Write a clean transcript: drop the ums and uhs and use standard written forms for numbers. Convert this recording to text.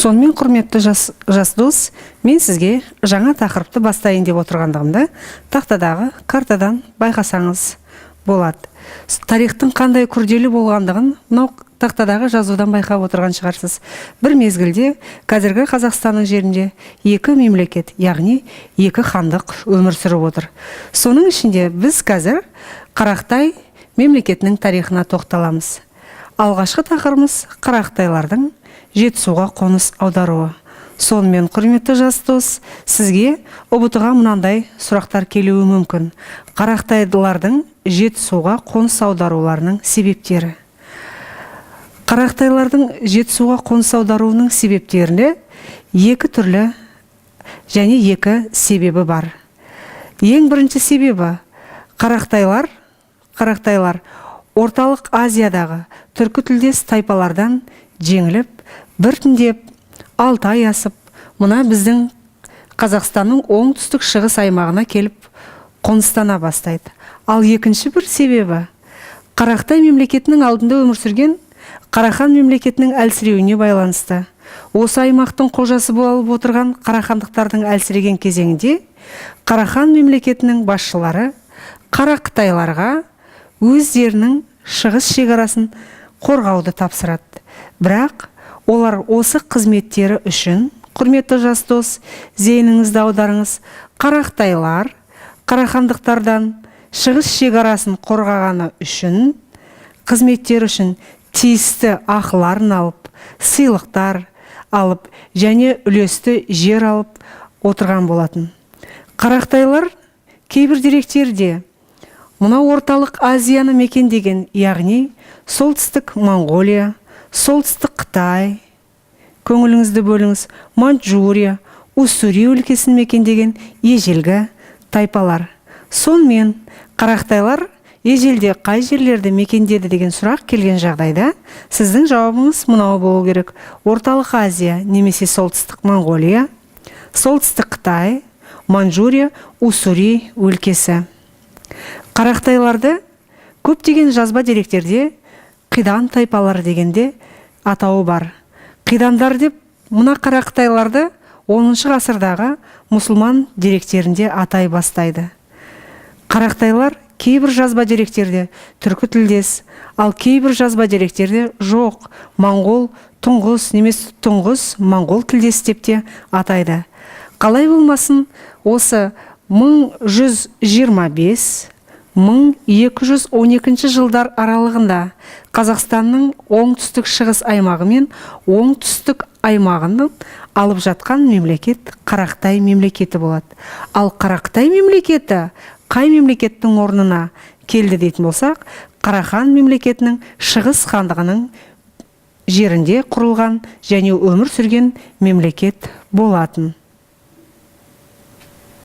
Сонымен құрметті жас дос, мен сізге жаңа тақырыпты бастайын деп отырғандығымды тақтадағы картадан байқасаңыз болады. Тарихтың қандай күрделі болғандығын мынау тақтадағы жазудан байқап отырған шығарсыз. Бір мезгілде қазіргі Қазақстанның жерінде екі мемлекет, яғни екі хандық өмір сүріп отыр. Соның ішінде біз қазір Қарақтай мемлекетінің тарихына тоқталамыз. Алғашқы тақырыбымыз Қарақтайлардың Жетісуға қоныс аударуы. Сонымен құрметті жас дос, сізге ұбт-ға мынандай сұрақтар келуі мүмкін. Қарақтайлардың Жетісуға қоныс аударуларының себептері. Қарақтайлардың Жетісуға қоныс аударуының себептерінде екі түрлі және екі себебі бар. Ең бірінші себебі Қарақтайлар Орталық Азиядағы түркі тілдес тайпалардан жеңіліп, біртіндеп Алтай асып, мұна біздің Қазақстанның оңтүстік шығыс аймағына келіп қоныстана бастайды. Ал екінші бір себебі Қарақтай мемлекетінің алдында өмір сүрген Қарахан мемлекетінің әлсіреуіне байланысты. Осы аймақтың қожасы болып отырған қарахандықтардың әлсіреген кезеңінде Қарахан мемлекетінің басшылары Қарақытайларға өздерінің шығыс шекарасын қорғауды тапсырады. Бірақ олар осы қызметтері үшін, құрметті жас дос, зейініңізді аударыңыз, Қарақтайлар қарахандықтардан шығыс шекарасын қорғағаны үшін, қызметтері үшін тиісті ақыларын алып, сыйлықтар алып және үлесті жер алып отырған болатын. Қарақтайлар кейбір деректерде мынау орталық Азияны мекендеген, яғни солтүстік Монғолия, солтүстік Қытай, көңіліңізді бөліңіз, Манчжурия, Уссури өлкесін мекендеген ежелгі тайпалар. Сонымен Қарақтайлар ежелде қай жерлерді мекендеді деген сұрақ келген жағдайда, сіздің жауабыңыз мынау болу керек: орталық Азия немесе солтүстік Монғолия, солтүстік Қытай, Манчжурия, Уссури өлкесі. Қарақтайларды көптеген жазба деректерде қидан тайпалар дегенде атауы бар. Қидандар деп мына Қарақтайларды 10 ғасырдағы мұсылман деректерінде атай бастайды. Қарақтайлар кейбір жазба деректерде түркі тілдес, ал кейбір жазба деректерде жоқ, моңғол тұңғыс немесе тұңғыс моңғол тілдес деп те атайды. Қалай болмасын, осы 1125-1212 жылдар аралығында Қазақстанның оңтүстік шығыс аймағы мен оңтүстік аймағын алып жатқан мемлекет Қарақтай мемлекеті болады. Ал Қарақтай мемлекеті қай мемлекеттің орнына келді дейтін болсақ, Қарахан мемлекетінің шығыс хандығының жерінде құрылған және өмір сүрген мемлекет болатын.